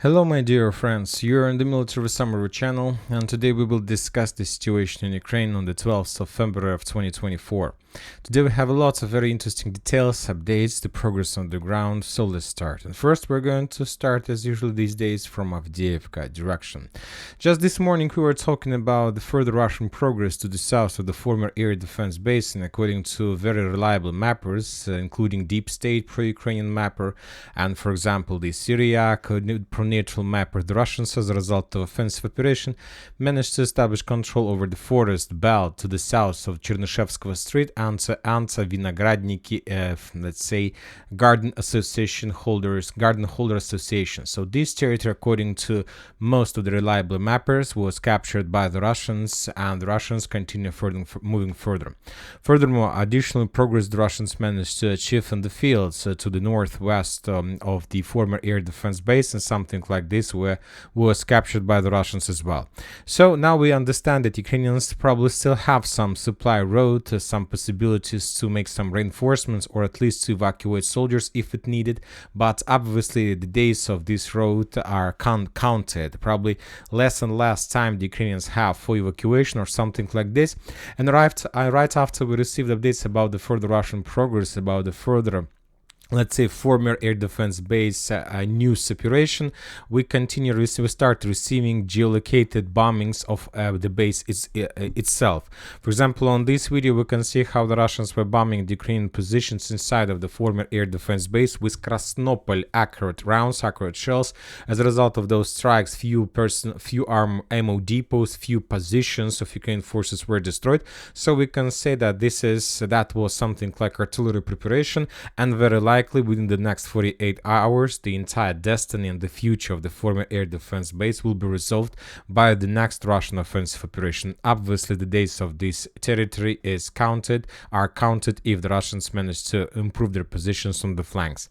Hello my dear friends, you're on the Military Summary channel, and today we will discuss the situation in Ukraine on the 12th of February of 2024. Today we have lots of very interesting details, updates, the progress on the ground, so let's start. And first we're going to start as usual these days from Avdiivka direction. Just this morning we were talking about the further Russian progress to the south of the former air defense base, and according to very reliable mappers, including Deep State pro-Ukrainian mapper, and for example the Syriac pro-neutral mapper, the Russians, as a result of offensive operation, managed to establish control over the forest belt to the south of Chernyshevskoye Street and Vinogradniki, let's say garden holder association. So this territory, according to most of the reliable mappers, was captured by the Russians, and the Russians continue moving further. Furthermore, additional progress the Russians managed to achieve in the fields to the northwest of the former air defense base, and something like this was captured by the Russians as well. So now we understand that Ukrainians probably still have some supply road, some possibilities to make some reinforcements, or at least to evacuate soldiers if it needed, but obviously the days of this road are counted. Probably less and less time the Ukrainians have for evacuation or something like this. And right after we received updates about the further Russian progress, about the further, let's say, former air defense base news operation, we start receiving geolocated bombings of the base itself. For example, on this video we can see how the Russians were bombing the Ukrainian positions inside of the former air defense base with Krasnopol accurate rounds, accurate shells. As a result of those strikes, few ammo depots, few positions of Ukrainian forces were destroyed. So we can say that that was something like artillery preparation, and very likely within the next 48 hours, the entire destiny and the future of the former air defense base will be resolved by the next Russian offensive operation. Obviously, the days of this territory are counted if the Russians manage to improve their positions on the flanks.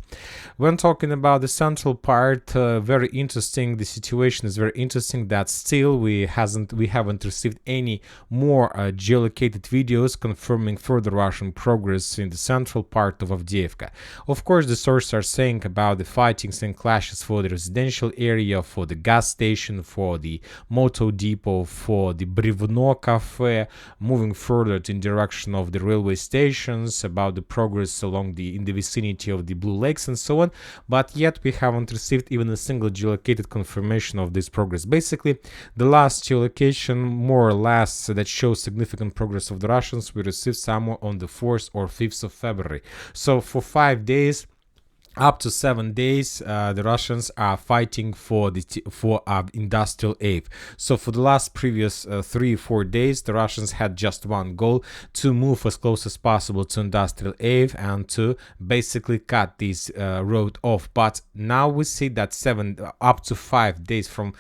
When talking about the central part, very interesting. The situation is very interesting that still we haven't received any more geolocated videos confirming further Russian progress in the central part of Avdiivka. Of course, the sources are saying about the fightings and clashes for the residential area, for the gas station, for the moto depot, for the Brivno cafe, moving further in direction of the railway stations, about the progress in the vicinity of the Blue Lakes and so on. But yet we haven't received even a single geolocated confirmation of this progress. Basically, the last geolocation, more or less, that shows significant progress of the Russians, we received somewhere on the 4th or 5th of February. So for 5 days, up to 7 days, the Russians are fighting for industrial aid. So for the last previous 3-4 days, the Russians had just one goal: to move as close as possible to industrial aid and to basically cut this road off. But now we see that up to 5 days, from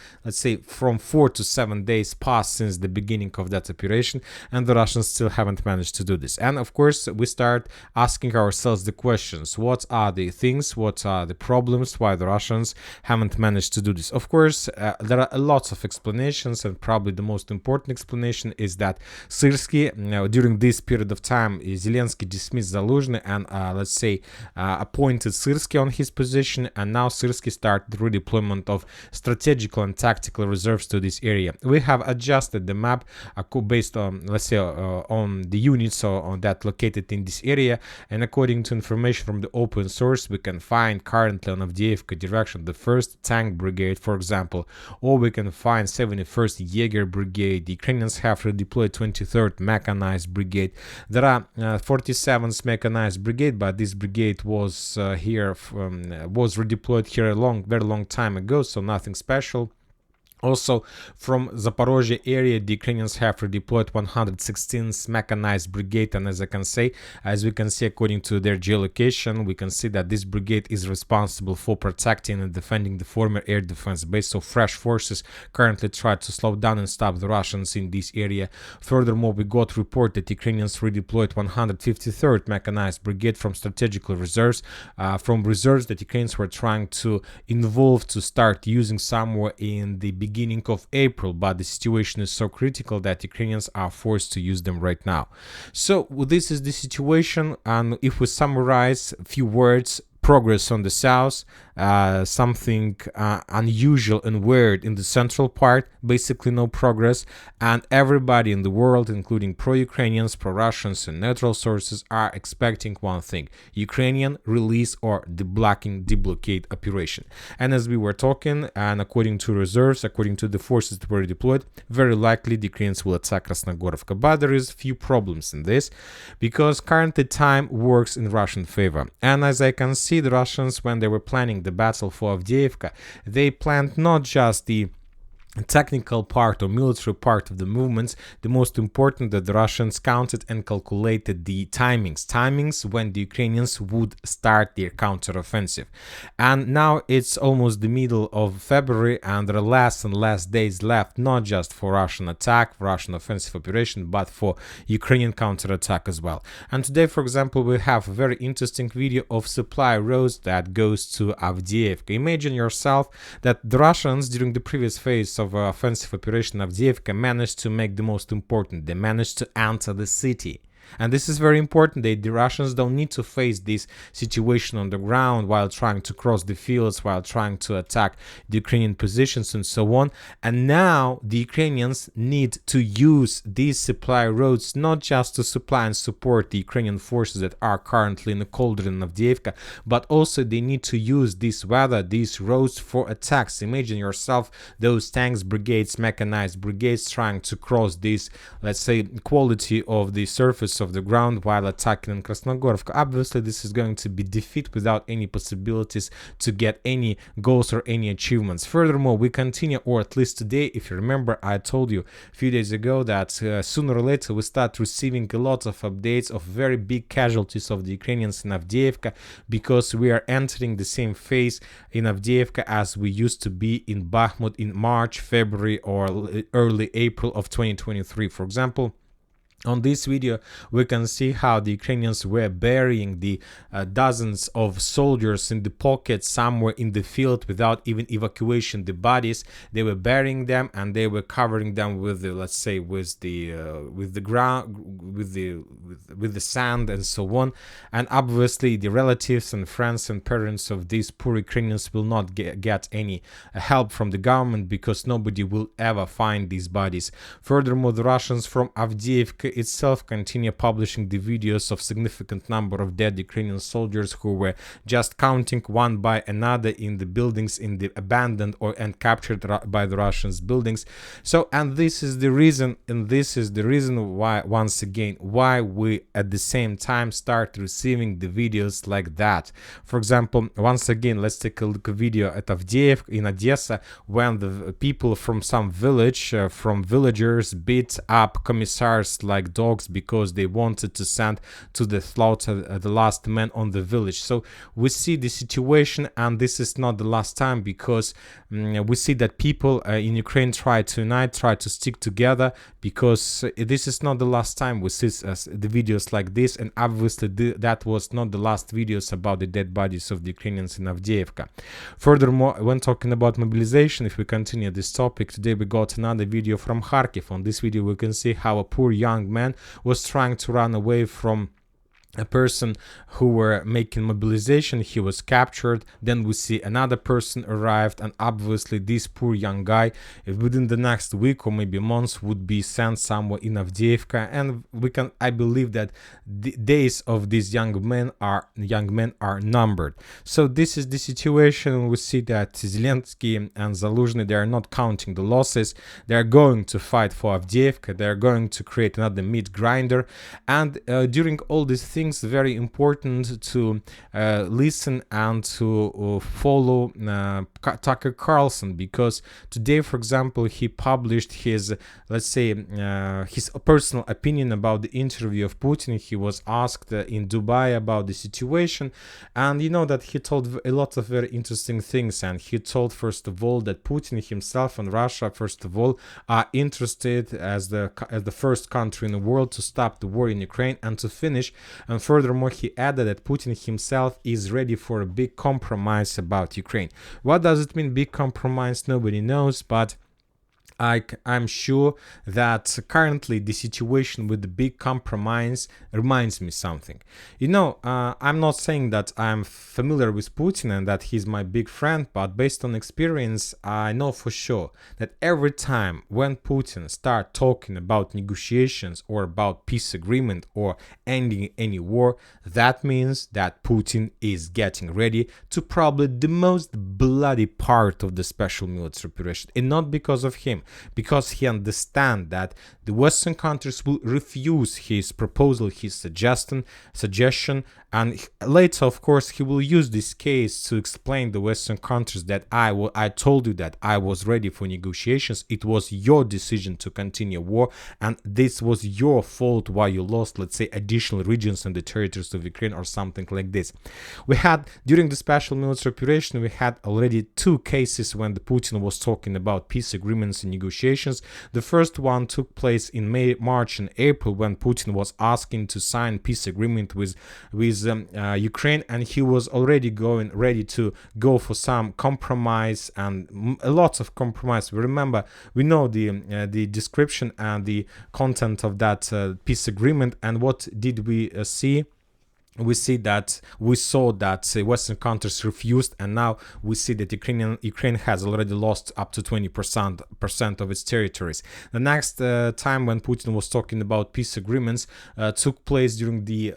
4 to 7 days passed since the beginning of that operation, and the Russians still haven't managed to do this. And of course, we start asking ourselves the questions: what are the things? What are the problems? Why the Russians haven't managed to do this? Of course, there are lots of explanations, and probably the most important explanation is that Syrsky, during this period of time, Zelensky dismissed Zaluzhny and appointed Syrsky on his position, and now Syrsky started the redeployment of strategical and tactical reserves to this area. We have adjusted the map based on, on the units that located in this area, and according to information from the open source, we can find currently on Avdiivka direction the 1st Tank Brigade, for example, or we can find 71st Jaeger Brigade. The Ukrainians have redeployed 23rd Mechanized Brigade. There are 47th Mechanized Brigade, but this brigade was redeployed here a very long time ago, so nothing special. Also, from Zaporozhye area, the Ukrainians have redeployed 116th Mechanized Brigade, and as we can see, according to their geolocation, we can see that this brigade is responsible for protecting and defending the former air defense base. So fresh forces currently try to slow down and stop the Russians in this area. Furthermore, we got report that Ukrainians redeployed 153rd Mechanized Brigade from strategical reserves, from reserves that Ukrainians were trying to involve to start using somewhere in the beginning of April, but the situation is so critical that Ukrainians are forced to use them right now. So this is the situation, and if we summarize a few words: progress on the south, something unusual and weird in the central part, basically no progress, and everybody in the world, including pro-Ukrainians, pro-Russians, and neutral sources, are expecting one thing: Ukrainian release or deblocking operation. And as we were talking, and according to reserves, according to the forces that were deployed, very likely the Ukrainians will attack Krasnogorovka. But there is few problems in this, because currently time works in Russian favor. And as I can see, the Russians, when they were planning the battle for Avdiivka, they planned not just the technical part or military part of the movements. The most important, that the Russians counted and calculated the timings when the Ukrainians would start their counteroffensive. And now it's almost the middle of February, and there are less and less days left, not just for Russian attack, Russian offensive operation, but for Ukrainian counterattack as well. And today, for example, we have a very interesting video of supply roads that goes to Avdiivka. Imagine yourself that the Russians, during the previous phase of offensive operation Avdiivka, managed to make the most important. They managed to enter the city. And this is very important. The Russians don't need to face this situation on the ground while trying to cross the fields, while trying to attack the Ukrainian positions and so on. And now the Ukrainians need to use these supply roads not just to supply and support the Ukrainian forces that are currently in the Cauldron and Avdiivka, but also they need to use this weather, these roads, for attacks. Imagine yourself those tanks brigades, mechanized brigades trying to cross this, let's say, quality of the surface of the ground while attacking in Krasnogorovka. Obviously, this is going to be defeat without any possibilities to get any goals or any achievements. Furthermore, we continue, or at least today, if you remember, I told you a few days ago that sooner or later we start receiving a lot of updates of very big casualties of the Ukrainians in Avdiivka, because we are entering the same phase in Avdiivka as we used to be in Bakhmut in March, February, or early April of 2023. For example, on this video, we can see how the Ukrainians were burying the dozens of soldiers in the pockets somewhere in the field without even evacuation the bodies. They were burying them, and they were covering them with the, let's say, with the ground, with the sand and so on. And obviously, the relatives and friends and parents of these poor Ukrainians will not get any help from the government, because nobody will ever find these bodies. Furthermore, the Russians from Avdiivka itself continue publishing the videos of significant number of dead Ukrainian soldiers who were just counting one by another in the buildings, in the abandoned and captured by the Russians buildings. So, and this is the reason, why, once again, why we at the same time start receiving the videos like that. For example, once again, let's take a look at a video at Avdiivka in Odessa, when the people from some village, from villagers, beat up commissars like dogs because they wanted to send to the slaughter the last man on the village. So we see the situation, and this is not the last time, because we see that people in Ukraine try to unite, try to stick together, because this is not the last time we see the videos like this. And obviously that was not the last videos about the dead bodies of the Ukrainians in Avdiivka. Furthermore, when talking about mobilization, if we continue this topic, today we got another video from Kharkiv. On this video we can see how a poor young man was trying to run away from a person who were making mobilization. He was captured. Then we see another person arrived, and obviously this poor young guy within the next week or maybe months would be sent somewhere in Avdiivka. And I believe that the days of these young men are numbered. So this is the situation. We see that Zelensky and Zaluzhny, they are not counting the losses. They are going to fight for Avdiivka. They are going to create another meat grinder. And during all these things, very important to listen and to follow Tucker Carlson, because today, for example, he published his, let's say, his personal opinion about the interview of Putin. He was asked in Dubai about the situation, and you know that he told a lot of very interesting things. And he told, first of all, that Putin himself and Russia, first of all, are interested as the first country in the world to stop the war in Ukraine and to finish. And furthermore, he added that Putin himself is ready for a big compromise about Ukraine. What does it mean, big compromise? Nobody knows, but I'm sure that currently the situation with the big compromise reminds me something. I'm not saying that I'm familiar with Putin and that he's my big friend, but based on experience, I know for sure that every time when Putin start talking about negotiations or about peace agreement or ending any war, that means that Putin is getting ready to probably the most bloody part of the special military operation, and not because of him, because he understands that the Western countries will refuse his proposal, his suggestion, and later, of course, he will use this case to explain the Western countries that I told you that I was ready for negotiations. It was your decision to continue war, and this was your fault why you lost, let's say, additional regions in the territories of Ukraine or something like this. We had, during the special military operation, we had already two cases when the Putin was talking about peace agreements and negotiations. The first one took place in March and April when Putin was asking to sign peace agreement with Ukraine, and he was already ready to go for some compromise and a lot of compromise. We know the description and the content of that peace agreement, and what did we see? We saw that Western countries refused, and now we see that Ukraine has already lost up to 20% of its territories. The next time when Putin was talking about peace agreements took place during the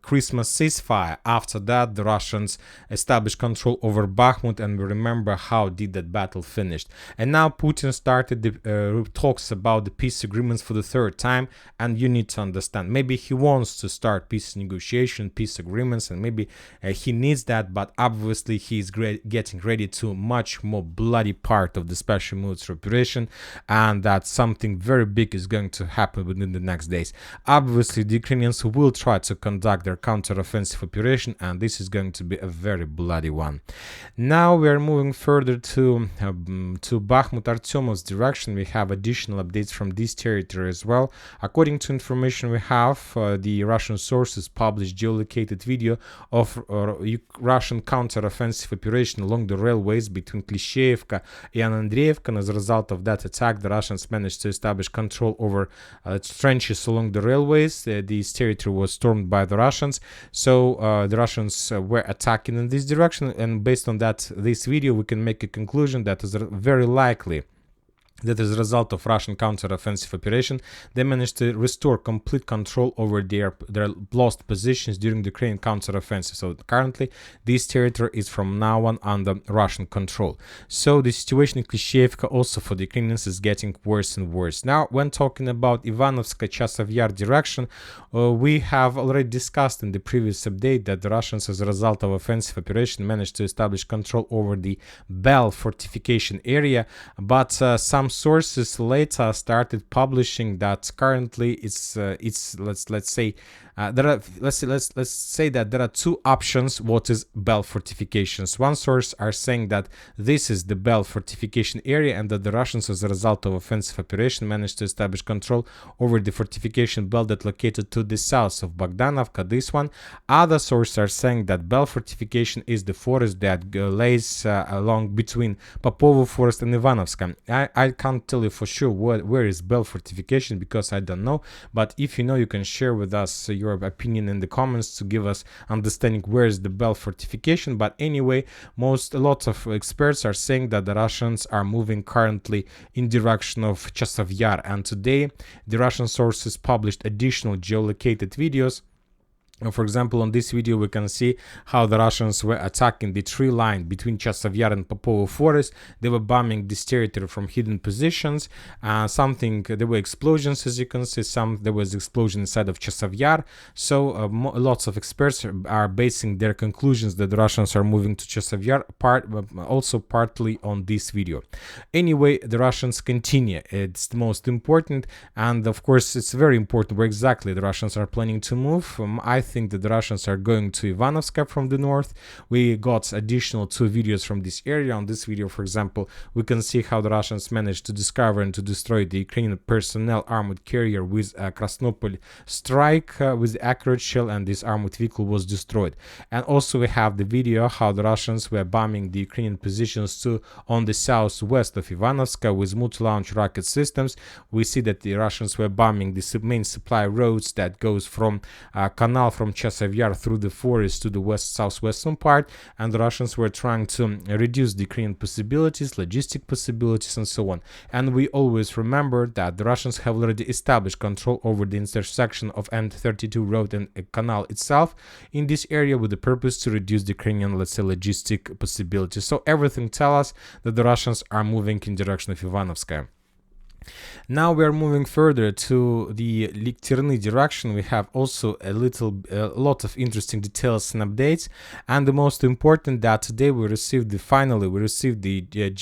Christmas ceasefire. After that, the Russians established control over Bakhmut, and we remember how did that battle finished. And now Putin started the talks about the peace agreements for the third time, and you need to understand, maybe he wants to start peace negotiations, peace agreements, and maybe he needs that, but obviously he's getting ready to much more bloody part of the special military operation, and that something very big is going to happen within the next days. Obviously the Ukrainians will try to conduct their counteroffensive operation, and this is going to be a very bloody one. Now we are moving further to Bakhmut Artyomov's direction. We have additional updates from this territory as well. According to information we have, the Russian sources published geolocated video of Russian counter-offensive operation along the railways between Klishchiivka and Andreevka. And as a result of that attack, the Russians managed to establish control over trenches along the railways. This territory was stormed by the Russians, so the Russians were attacking in this direction, and based on this video we can make a conclusion that is very likely that as a result of Russian counter-offensive operation, they managed to restore complete control over their lost positions during the Ukrainian counter-offensive. So currently, this territory is from now on under Russian control. So the situation in Klishchiivka also for the Ukrainians is getting worse and worse. Now, when talking about Ivanovka, Chasov Yar direction, we have already discussed in the previous update that the Russians, as a result of offensive operation, managed to establish control over the Bel fortification area, but some sources later started publishing that currently it's let's say that there are two options what is Bel fortifications. One source are saying that this is the Bel fortification area and that the Russians, as a result of offensive operation, managed to establish control over the fortification belt that located to the south of Bogdanovka, this one. Other sources are saying that Bel fortification is the forest that lays along between Popovo forest and Ivanovska. I can't tell you for sure where is Bel fortification because I don't know, but if you know, you can share with us your opinion in the comments to give us understanding where is the Bel fortification. But anyway, lots of experts are saying that the Russians are moving currently in direction of Chasov Yar, and today the Russian sources published additional geolocated videos. For example, on this video we can see how the Russians were attacking the tree line between Chasov Yar and Popovo forest. They were bombing this territory from hidden positions. There were explosions, as you can see. There was explosion inside of Chasov Yar. So lots of experts are basing their conclusions that the Russians are moving to Chasov Yar also partly on this video. Anyway, the Russians continue. It's the most important, and of course it's very important where exactly the Russians are planning to move. I think that the Russians are going to Ivanovka from the north. We got additional 2 videos from this area. On this video, for example, we can see how the Russians managed to discover and to destroy the Ukrainian personnel armored carrier with a Krasnopol strike with the accurate shell, and this armored vehicle was destroyed. And also we have the video how the Russians were bombing the Ukrainian positions on the southwest of Ivanovska with multi-launch rocket systems. We see that the Russians were bombing the main supply roads that goes from canal from Chasiv Yar through the forest to the southwestern part, and the Russians were trying to reduce the Ukrainian possibilities, logistic possibilities, and so on. And we always remember that the Russians have already established control over the intersection of N32 road and canal itself in this area with the purpose to reduce the Ukrainian, let's say, logistic possibilities. So everything tells us that the Russians are moving in direction of Ivanovskaya. Now we are moving further to the Likterny direction. We have also a lot of interesting details and updates, and the most important that today we received the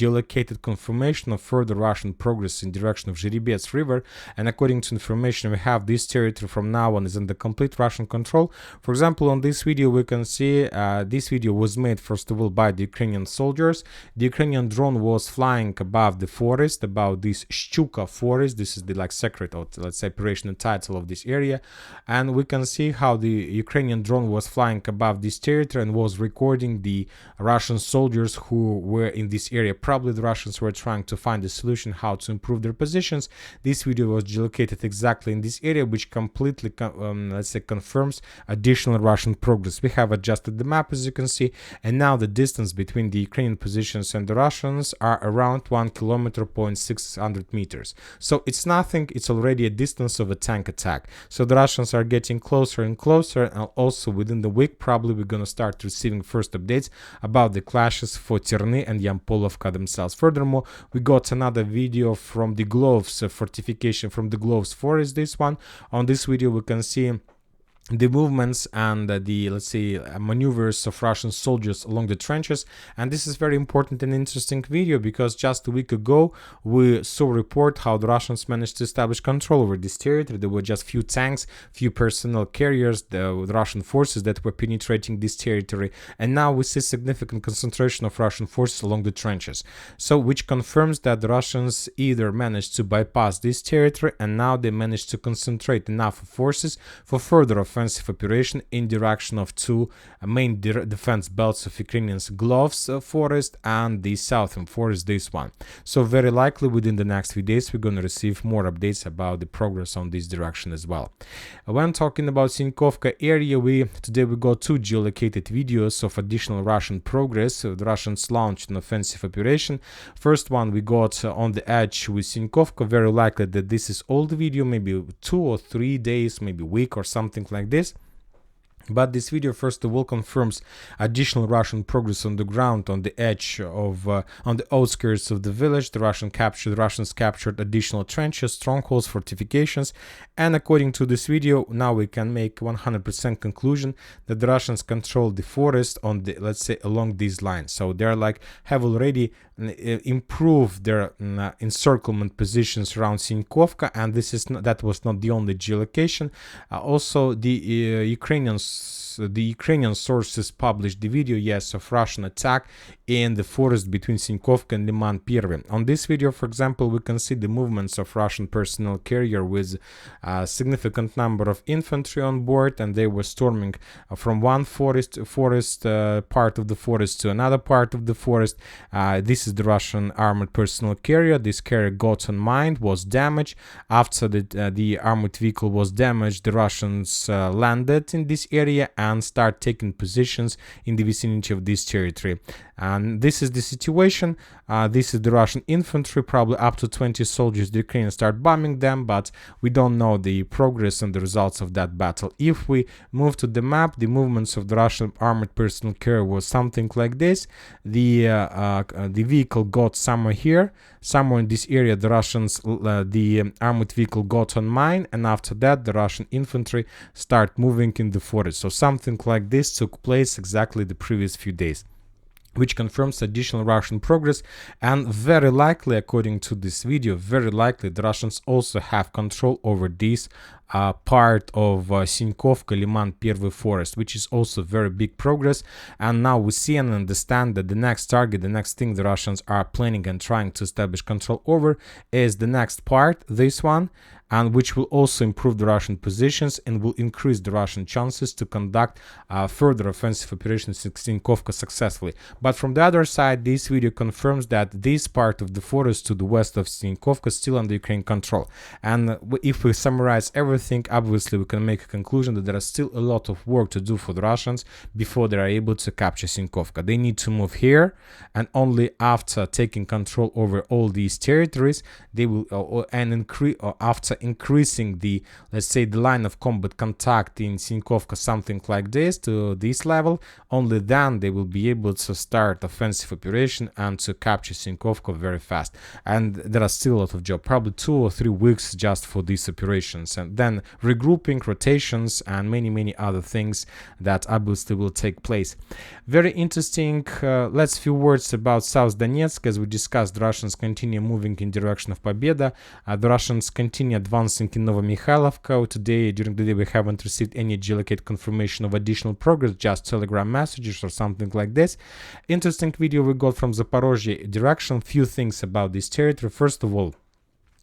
geolocated confirmation of further Russian progress in direction of Zherebets River, and according to information we have, this territory from now on is under complete Russian control. For example, on this video we can see this video was made first of all by the Ukrainian soldiers. The Ukrainian drone was flying above the forest, about this Shchuka forest. This is the secret, or let's say operational title of this area, and we can see how the Ukrainian drone was flying above this territory and was recording the Russian soldiers who were in this area. Probably the Russians were trying to find a solution how to improve their positions. This video was geolocated exactly in this area, which completely let's say confirms additional Russian progress. We have adjusted the map, as you can see, and now the distance between the Ukrainian positions and the Russians are around 1 kilometer, 600 meters. So it's nothing, it's already a distance of a tank attack. So the Russians are getting closer and closer, and also within the week probably we're going to start receiving first updates about the clashes for Terny and Yampolovka themselves. Furthermore, we got another video from the Gloves fortification, from the Gloves forest, this one. On this video we can see the movements and the, let's say, maneuvers of Russian soldiers along the trenches. And this is very important and interesting video, because just a week ago we saw a report how the Russians managed to establish control over this territory. There were just few tanks, few personnel carriers, the Russian forces that were penetrating this territory, and now we see significant concentration of Russian forces along the trenches, so which confirms that the Russians either managed to bypass this territory, and now they managed to concentrate enough forces for further offensive operation in direction of 2 main defense belts of Ukrainians, Gloves forest and the southern forest, this one. So very likely within the next few days we're going to receive more updates about the progress on this direction as well. When talking about Sinkovka area, today we got 2 geolocated videos of additional Russian progress. The Russians launched an offensive operation. First one we got on the edge with Sinkovka. Very likely that this is old video, maybe 2 or 3 days, maybe a week or something like this. But this video first of all confirms additional Russian progress on the ground on the edge of on the outskirts of the village. The Russians captured additional trenches, strongholds, fortifications, and according to this video now we can make 100% conclusion that the Russians control the forest on the, let's say, along these lines. So they're have already improved their encirclement positions around Sinkovka, and that was not the only geolocation. Also the Ukrainian sources published the video, yes, of Russian attack in the forest between Sinkovka and Liman Pirvi. On this video, for example, we can see the movements of Russian personnel carrier with a significant number of infantry on board, and they were storming from one forest part of the forest to another part of the forest. This is the Russian armored personnel carrier. This carrier got on mine, was damaged. After the armored vehicle was damaged, the Russians landed in this area and start taking positions in the vicinity of this territory. And this is the situation. This is the Russian infantry, probably up to 20 soldiers. The Ukrainians start bombing them, but we don't know the progress and the results of that battle. If we move to the map, the movements of the Russian armored personnel carrier was something like this. The vehicle got somewhere here, somewhere in this area. The Russians, the armored vehicle got on mine, and after that the Russian infantry start moving in the forest. So something like this took place exactly the previous few days, which confirms additional Russian progress. And very likely, according to this video, very likely the Russians also have control over these part of Sinkovka, Liman, Первый Forest, which is also very big progress. And now we see and understand that the next target, the next thing the Russians are planning and trying to establish control over is the next part, this one, and which will also improve the Russian positions and will increase the Russian chances to conduct further offensive operations in Sinkovka successfully. But from the other side, this video confirms that this part of the forest to the west of Sinkovka is still under Ukraine control. And if we summarize everything, obviously we can make a conclusion that there is still a lot of work to do for the Russians before they are able to capture Sinkovka. They need to move here, and only after taking control over all these territories, they will after increasing the, let's say, the line of combat contact in Sinkovka, something like this, to this level, only then they will be able to start offensive operation and to capture Sinkovka very fast. And there are still a lot of job, probably 2 or 3 weeks just for these operations, and then regrouping, rotations, and many other things that obviously will take place. Very interesting. Let's few words about South Donetsk. As we discussed, the Russians continue moving in direction of Победа. The Russians continue advancing in Novomikhailivka. Today, during the day, we haven't received any geolocated confirmation of additional progress, just telegram messages or something like this. Interesting video we got from Zaporozhye direction. Few things about this territory. First of all,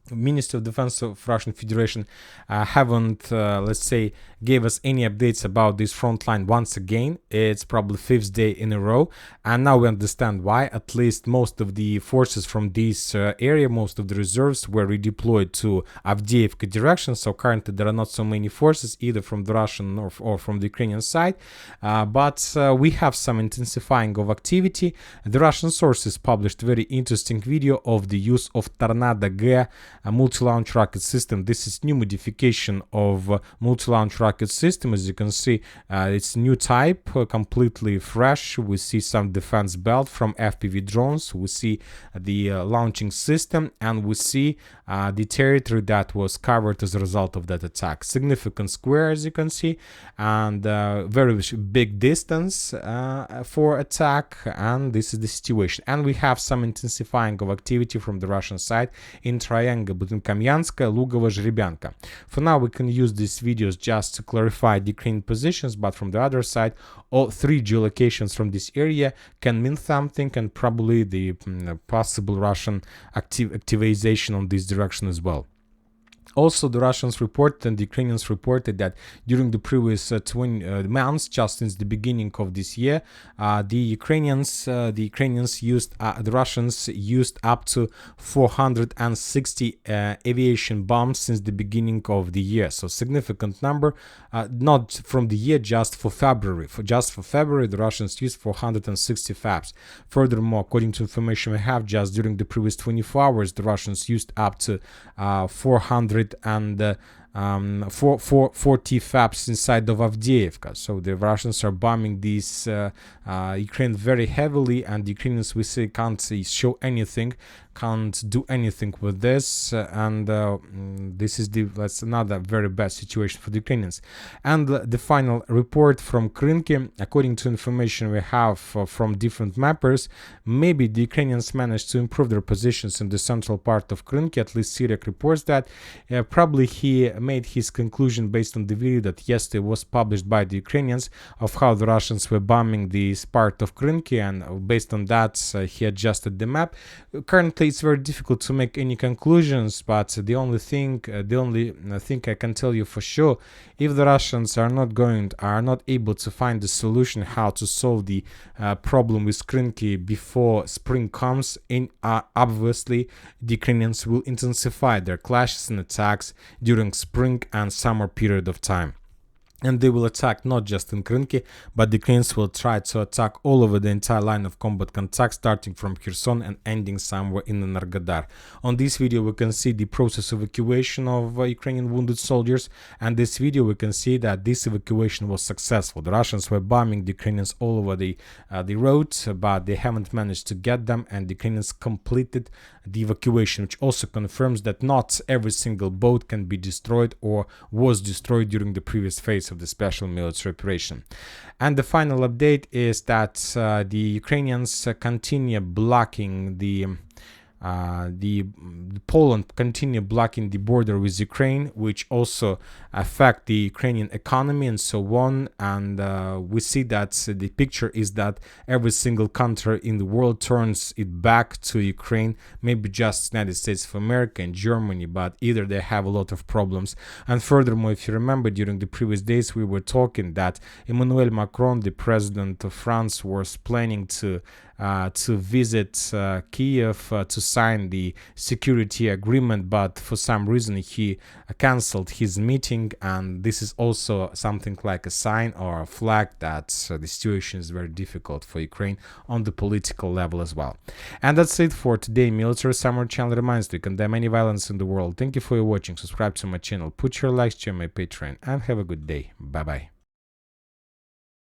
Ministry of Defense of Russian Federation haven't, let's say, gave us any updates about this front line once again. It's probably 5th day in a row, and now we understand why. At least most of the forces from this area, most of the reserves were redeployed to Avdiivka direction, so currently there are not so many forces either from the Russian or from the Ukrainian side, but we have some intensifying of activity. The Russian sources published very interesting video of the use of Tornado-G, a multi-launch rocket system. This is new modification of multi-launch rocket system. As you can see, it's new type, completely fresh. We see some defense belt from FPV drones. We see the launching system, and we see the territory that was covered as a result of that attack. Significant square, as you can see, and very big distance for attack, and this is the situation. And we have some intensifying of activity from the Russian side in triangle between Kamyanska, Lugovo, Zhrebyanka. For now, we can use these videos just to clarify the Ukraine positions, but from the other side, all 3 geolocations from this area can mean something, and probably the possible Russian activization on this direction as well. Also, the Russians reported and the Ukrainians reported that during the previous 20 months, just since the beginning of this year, the Russians used up to 460 aviation bombs since the beginning of the year. So significant number, not from the year, just for February. Just for February, the Russians used 460 FABs. Furthermore, according to information we have, just during the previous 24 hours, the Russians used up to 440 FABs inside of Avdiivka. So the Russians are bombing these Ukraine very heavily, and the Ukrainians, we say, can't show anything, can't do anything with this, and that's another very bad situation for the Ukrainians. And the final report from Krynki, according to information we have from different mappers, maybe the Ukrainians managed to improve their positions in the central part of Krynki. At least Syriac reports that. Probably he made his conclusion based on the video that yesterday was published by the Ukrainians of how the Russians were bombing this part of Krynki, and based on that he adjusted the map. Currently it's very difficult to make any conclusions, but the only thing I can tell you for sure, if the Russians are not able to find a solution how to solve the problem with Krynki before spring comes in, obviously the Ukrainians will intensify their clashes and attacks during spring and summer period of time. And they will attack not just in Krynki, but the Ukrainians will try to attack all over the entire line of combat contact, starting from Kherson and ending somewhere in Energodar. On this video, we can see the process of evacuation of Ukrainian wounded soldiers, and this video we can see that this evacuation was successful. The Russians were bombing the Ukrainians all over the road, but they haven't managed to get them, and the Ukrainians completed the evacuation, which also confirms that not every single boat can be destroyed or was destroyed during the previous phase of the special military operation. And the final update is that the Ukrainians continue blocking the the Poland continue blocking the border with Ukraine, which also affect the Ukrainian economy and so on. And we see that the picture is that every single country in the world turns it back to Ukraine, maybe just United States of America and Germany, but either they have a lot of problems. And furthermore, if you remember, during the previous days we were talking that Emmanuel Macron, the president of France, was planning to visit Kiev to sign the security agreement, but for some reason he cancelled his meeting, and this is also something like a sign or a flag that the situation is very difficult for Ukraine on the political level as well. And that's it for today. Military Summer Channel reminds you to condemn any violence in the world. Thank you for your watching. Subscribe to my channel, put your likes to my Patreon, and have a good day. Bye bye.